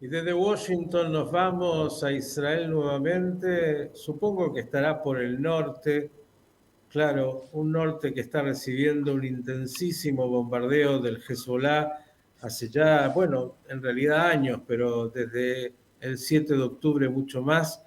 Y desde Washington nos vamos a Israel nuevamente. Supongo que estará por el norte. Claro, un norte que está recibiendo un intensísimo bombardeo del Hezbollah hace ya, bueno, en realidad años, pero desde el 7 de octubre mucho más.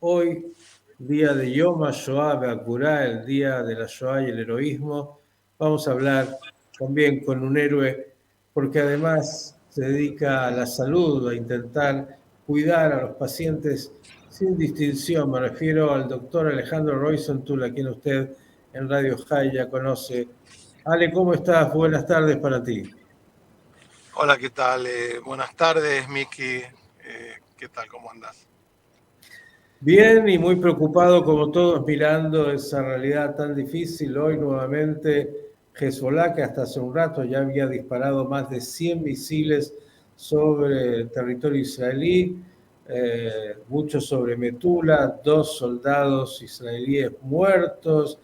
Hoy, día de Yom HaShoah Be'Akurá, el día de la Shoah y el heroísmo, vamos a hablar también con un héroe, porque además se dedica a la salud, a intentar cuidar a los pacientes sin distinción. Me refiero al doctor Alejandro Roisenthal, a quien usted en Radio High ya conoce. Ale, ¿cómo estás? Buenas tardes para ti. Hola, ¿qué tal? Buenas tardes, Miki. ¿Qué tal? ¿Cómo andas? Bien y muy preocupado como todos mirando esa realidad tan difícil. Hoy nuevamente Hezbollah, que hasta hace un rato ya había disparado más de 100 misiles sobre el territorio israelí, muchos sobre Metula, 2 soldados israelíes muertos,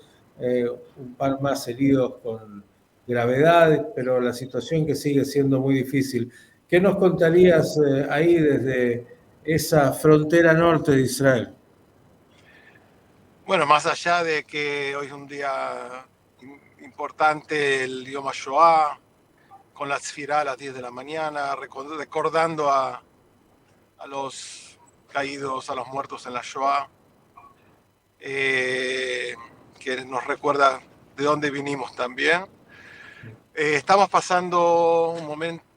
un par más heridos con gravedad, pero la situación que sigue siendo muy difícil. ¿Qué nos contarías ahí desde esa frontera norte de Israel? Bueno, más allá de que hoy es un día importante, el Yom HaShoah, con la Tzfirá a las 10 de la mañana, recordando a los caídos, a los muertos en la Shoah, que nos recuerda de dónde vinimos también. Estamos pasando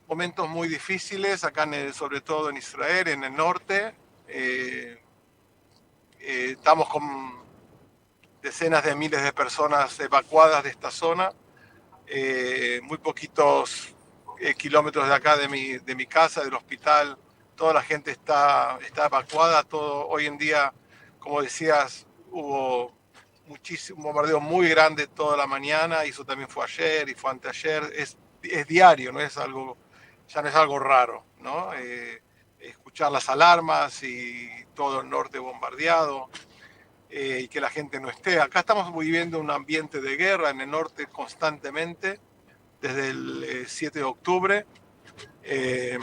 momentos muy difíciles acá, sobre todo en Israel, en el norte. Estamos con decenas de miles de personas evacuadas de esta zona, muy poquitos kilómetros de acá de mi casa, del hospital, toda la gente está evacuada, hoy en día, como decías, hubo un bombardeo muy grande toda la mañana, y eso también fue ayer y fue anteayer, es diario, ya no es algo raro, ¿no? Escuchar las alarmas y todo el norte bombardeado. Y que la gente no esté. Acá estamos viviendo un ambiente de guerra en el norte constantemente, desde el 7 de octubre, eh,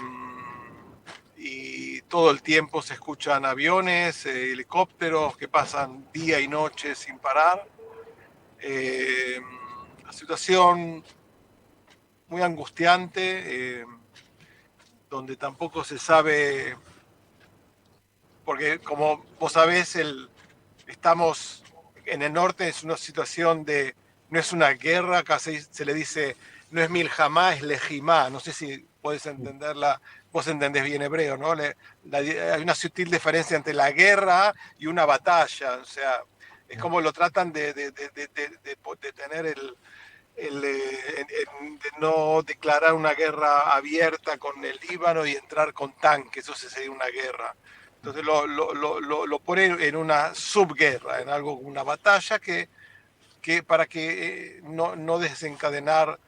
y todo el tiempo se escuchan aviones, helicópteros que pasan día y noche sin parar. La situación muy angustiante, donde tampoco se sabe, porque como vos sabés, estamos en el norte, es una situación de, no es una guerra, acá se le dice, no es milhamá, es lejimá, no sé si puedes entenderla, vos entendés bien hebreo, ¿no? Hay una sutil diferencia entre la guerra y una batalla, o sea, es como lo tratan de tener de no declarar una guerra abierta con el Líbano y entrar con tanques, eso sería una guerra. Entonces lo ponen en una subguerra, en algo, una batalla que para que no desencadenar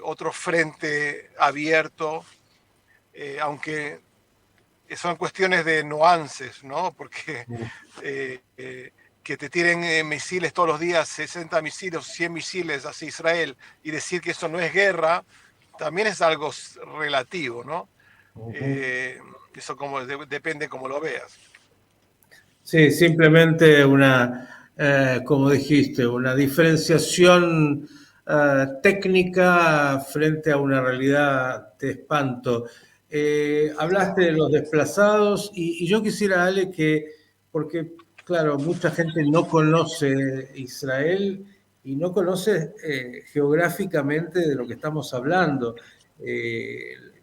otro frente abierto, aunque son cuestiones de nuances, ¿no? Porque que te tiren misiles todos los días, 60 misiles, 100 misiles hacia Israel, y decir que eso no es guerra, también es algo relativo, ¿no? Eso depende cómo lo veas. Sí, simplemente como dijiste, una diferenciación técnica frente a una realidad de espanto. Hablaste de los desplazados y yo quisiera, Ale, porque claro, mucha gente no conoce Israel y no conoce geográficamente de lo que estamos hablando.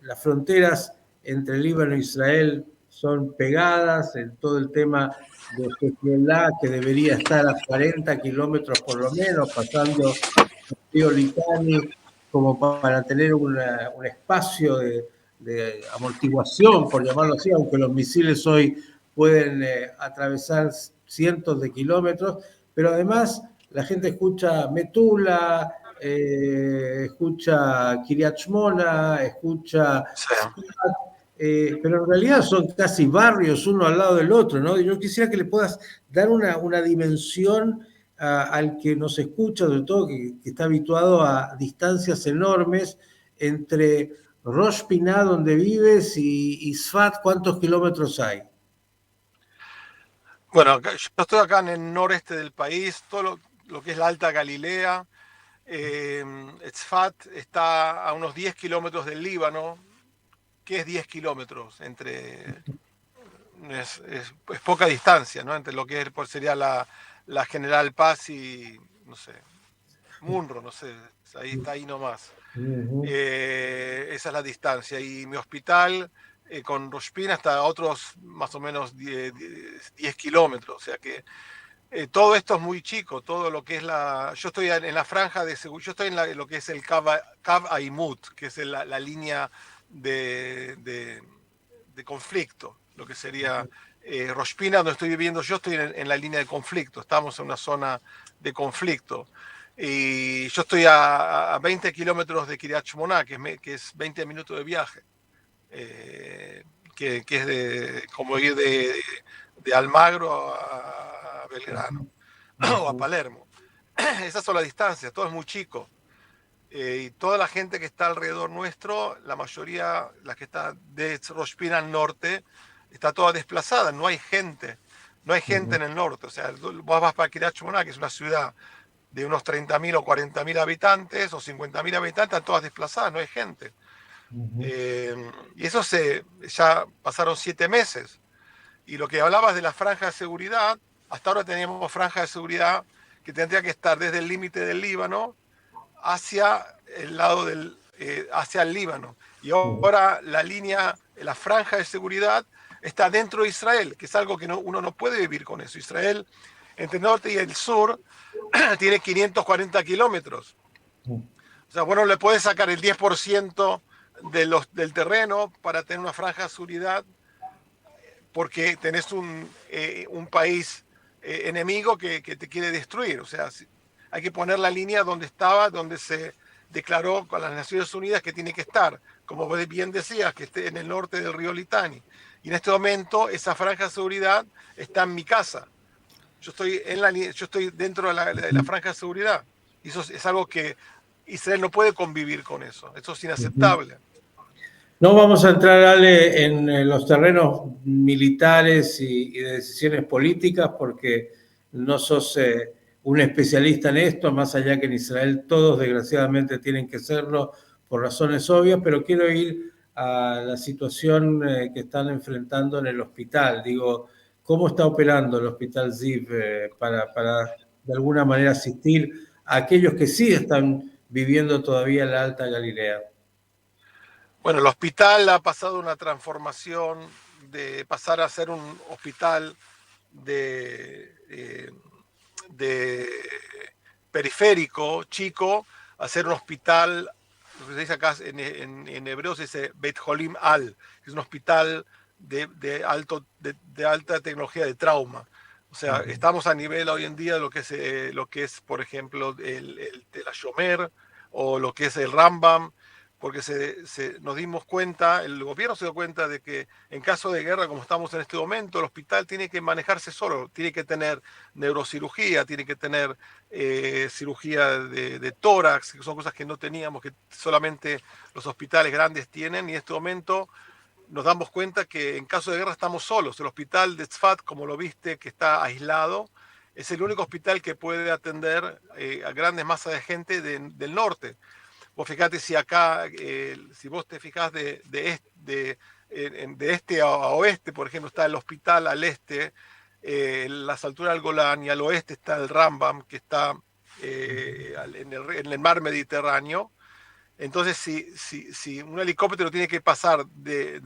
Las fronteras entre Líbano e Israel son pegadas, en todo el tema de Hezbollah, que debería estar a 40 kilómetros por lo menos, pasando el río Litani, como para tener un espacio de amortiguación, por llamarlo así, aunque los misiles hoy pueden atravesar cientos de kilómetros, pero además la gente escucha Metula, escucha Kiryat Shmona, escucha Sí. pero en realidad son casi barrios uno al lado del otro, ¿no? Y yo quisiera que le puedas dar una dimensión al que nos escucha, sobre todo que está habituado a distancias enormes entre Rosh Piná, donde vives, y Sfat, ¿cuántos kilómetros hay? Bueno, yo estoy acá en el noreste del país, todo lo que es la Alta Galilea. Tzfat está a unos 10 kilómetros del Líbano. ¿Qué es 10 kilómetros? Es poca distancia, ¿no? Entre lo que sería la General Paz y, no sé, Munro, no sé, ahí está ahí nomás. Ujú, Esa es la distancia. Y mi hospital con Rospina está a otros más o menos 10 kilómetros. O sea que todo esto es muy chico. Todo lo que es la. Yo estoy en la franja de seguridad. Yo estoy en lo que es el Kav Aimut, que es la línea de, de conflicto. Lo que sería Rospina, donde estoy viviendo yo, estoy en la línea de conflicto. Estamos en una zona de conflicto. Y yo estoy a 20 kilómetros de Kiryat Shmona, que es 20 minutos de viaje, eh, que es como ir de Almagro a Belgrano o a ujú, Palermo. Esas son las distancias, todo es muy chico. Y toda la gente que está alrededor nuestro, la mayoría, la que está de Rospina al norte, está toda desplazada, no hay gente. No hay gente ujú, en el norte. O sea, vos vas para Kiryat Shmona, que es una ciudad de unos 30.000 o 40.000 habitantes o 50.000 habitantes, están todas desplazadas, no hay gente. ujú, Y eso ya pasaron 7 meses. Y lo que hablabas de la franja de seguridad, hasta ahora teníamos franja de seguridad que tendría que estar desde el límite del Líbano hacia el lado hacia el Líbano. Y ujú, ahora la franja de seguridad está dentro de Israel, que es algo que uno no puede vivir con eso. Israel, entre el norte y el sur, tiene 540 kilómetros. ujú, O sea, bueno, le puedes sacar el 10% del terreno para tener una franja de seguridad porque tenés un país enemigo que te quiere destruir. O sea, hay que poner la línea donde estaba, donde se declaró con las Naciones Unidas que tiene que estar, como bien decías, que esté en el norte del río Litani. Y en este momento esa franja de seguridad está en mi casa. Yo estoy dentro de la franja de seguridad. Y eso es algo que Israel no puede convivir con eso. Eso es ujú. inaceptable. No vamos a entrar, Ale, en los terrenos militares y de decisiones políticas porque no sos un especialista en esto, más allá que en Israel todos desgraciadamente tienen que serlo por razones obvias, pero quiero ir a la situación que están enfrentando en el hospital. Digo, ¿cómo está operando el Hospital Ziv para de alguna manera asistir a aquellos que sí están viviendo todavía en la Alta Galilea? Bueno, el hospital ha pasado una transformación de pasar a ser un hospital de periférico, chico, a ser un hospital, lo que se dice acá en hebreo se dice Beit Holim Al, que es un hospital de alta tecnología de trauma. O sea, Ujú, estamos a nivel hoy en día de lo que es por ejemplo, el Tel HaShomer o lo que es el Rambam, porque nos dimos cuenta, el gobierno se dio cuenta de que en caso de guerra, como estamos en este momento, el hospital tiene que manejarse solo, tiene que tener neurocirugía, tiene que tener cirugía de tórax, que son cosas que no teníamos, que solamente los hospitales grandes tienen, y en este momento nos damos cuenta que en caso de guerra estamos solos. El hospital de Tzfat, como lo viste, que está aislado, es el único hospital que puede atender a grandes masas de gente del norte. Vos fíjate si acá, si vos te fijás de este a oeste, por ejemplo, está el hospital al este, las alturas del Golán, y al oeste está el Rambam, que está en el mar Mediterráneo. Entonces, si un helicóptero tiene que pasar de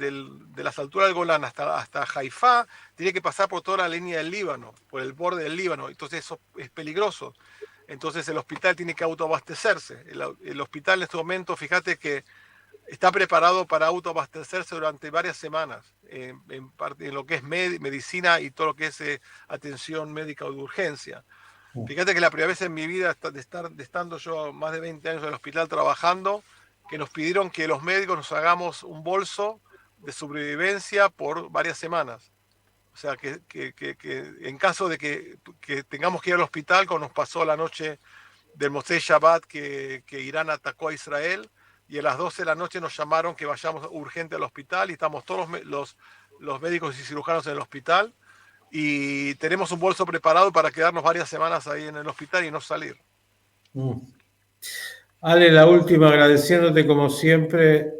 las alturas del Golán hasta Haifá, tiene que pasar por toda la línea del Líbano, por el borde del Líbano. Entonces eso es peligroso. Entonces el hospital tiene que autoabastecerse. El hospital en este momento, fíjate que está preparado para autoabastecerse durante varias semanas, en lo que es medicina y todo lo que es atención médica o de urgencia. Fíjate que la primera vez en mi vida, estando yo más de 20 años en el hospital trabajando, que nos pidieron que los médicos nos hagamos un bolso de sobrevivencia por varias semanas. O sea, que en caso de que tengamos que ir al hospital, como nos pasó la noche del Motzei Shabbat, que Irán atacó a Israel, y a las 12 de la noche nos llamaron que vayamos urgente al hospital y estamos todos los médicos y cirujanos en el hospital y tenemos un bolso preparado para quedarnos varias semanas ahí en el hospital y no salir. Ale, la última, agradeciéndote como siempre.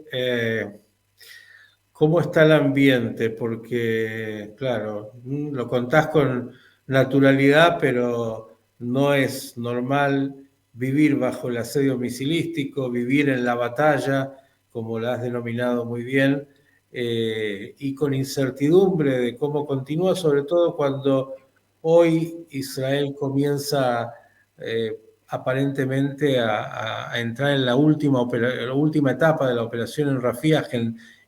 ¿Cómo está el ambiente? Porque, claro, lo contás con naturalidad, pero no es normal vivir bajo el asedio misilístico, vivir en la batalla, como la has denominado muy bien, y con incertidumbre de cómo continúa, sobre todo cuando hoy Israel comienza aparentemente a entrar en la última etapa de la operación en Rafah,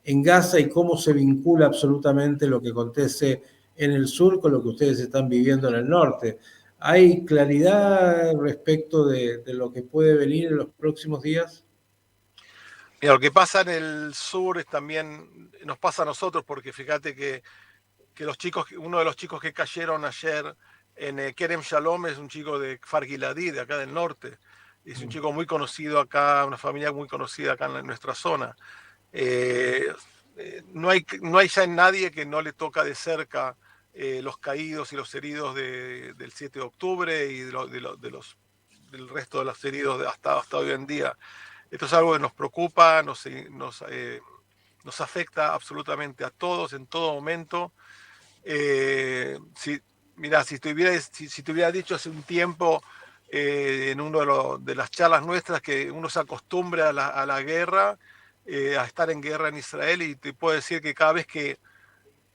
en Gaza, y cómo se vincula absolutamente lo que acontece en el sur con lo que ustedes están viviendo en el norte. ¿Hay claridad respecto de lo que puede venir en los próximos días? Mira, lo que pasa en el sur también nos pasa a nosotros, porque fíjate que los chicos, uno de los chicos que cayeron ayer en Kerem Shalom es un chico de Kfar Giladi, de acá del norte. Es un chico muy conocido acá, una familia muy conocida acá en nuestra zona. No hay ya nadie que no le toca de cerca los caídos y los heridos del 7 de octubre y del resto de los heridos hasta hoy en día. Esto es algo que nos preocupa, nos afecta absolutamente a todos en todo momento. Mira, si te hubiera dicho hace un tiempo en una de las charlas nuestras que uno se acostumbre a la guerra, a estar en guerra en Israel, y te puedo decir que cada vez que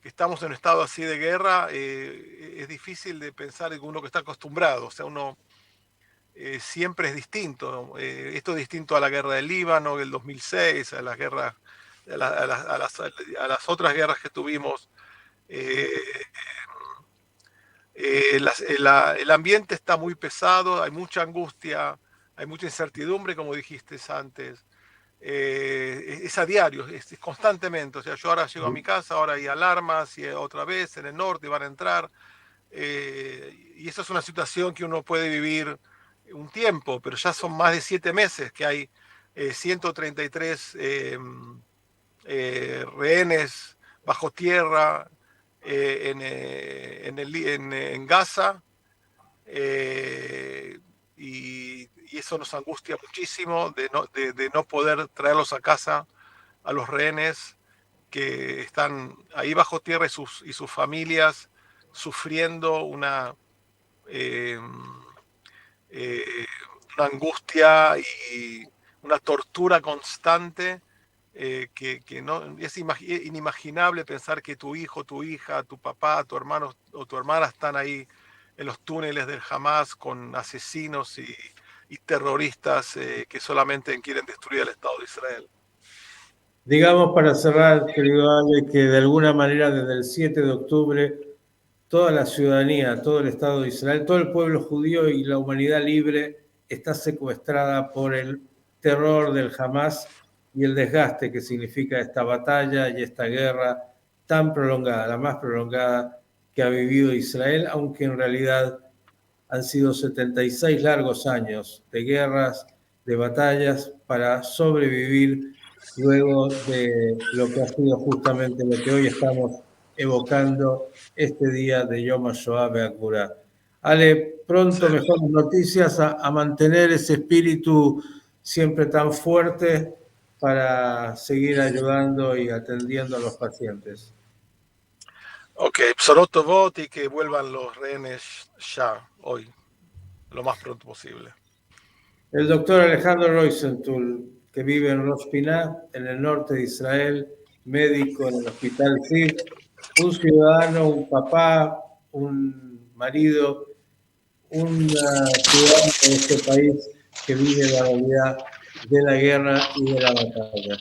estamos en un estado así de guerra, es difícil de pensar en uno que está acostumbrado. O sea, uno siempre es distinto. Esto es distinto a la guerra del Líbano, del 2006, a las guerras, a las otras guerras que tuvimos. El ambiente está muy pesado, hay mucha angustia, hay mucha incertidumbre, como dijiste antes. Es a diario, es constantemente. O sea, yo ahora llego a mi casa, ahora hay alarmas y otra vez en el norte van a entrar. Y eso es una situación que uno puede vivir un tiempo, pero ya son más de 7 meses que hay 133 rehenes bajo tierra en Gaza, y eso nos angustia muchísimo de no poder traerlos a casa a los rehenes que están ahí bajo tierra y sus familias sufriendo eh, una angustia y una tortura constante, que no, es inimaginable pensar que tu hijo, tu hija, tu papá, tu hermano o tu hermana están ahí en los túneles del Hamas con asesinos y terroristas que solamente quieren destruir el Estado de Israel. Digamos para cerrar, querido Ale, que de alguna manera desde el 7 de octubre toda la ciudadanía, todo el Estado de Israel, todo el pueblo judío y la humanidad libre está secuestrada por el terror del Hamas y el desgaste que significa esta batalla y esta guerra tan prolongada, la más prolongada que ha vivido Israel, aunque en realidad han sido 76 largos años de guerras, de batallas para sobrevivir luego de lo que ha sido justamente lo que hoy estamos evocando este día de Yom HaShoah Be'Akura. Ale, pronto Sí. mejores noticias, a mantener ese espíritu siempre tan fuerte para seguir ayudando y atendiendo a los pacientes. Ok, Psorotovot, y que vuelvan los rehenes ya, hoy, lo más pronto posible. El doctor Alejandro Roisenthal, que vive en Rosh Pinah, en el norte de Israel, médico en el Hospital Ziv, un ciudadano, un papá, un marido, un ciudadano de este país que vive la realidad de la guerra y de la batalla.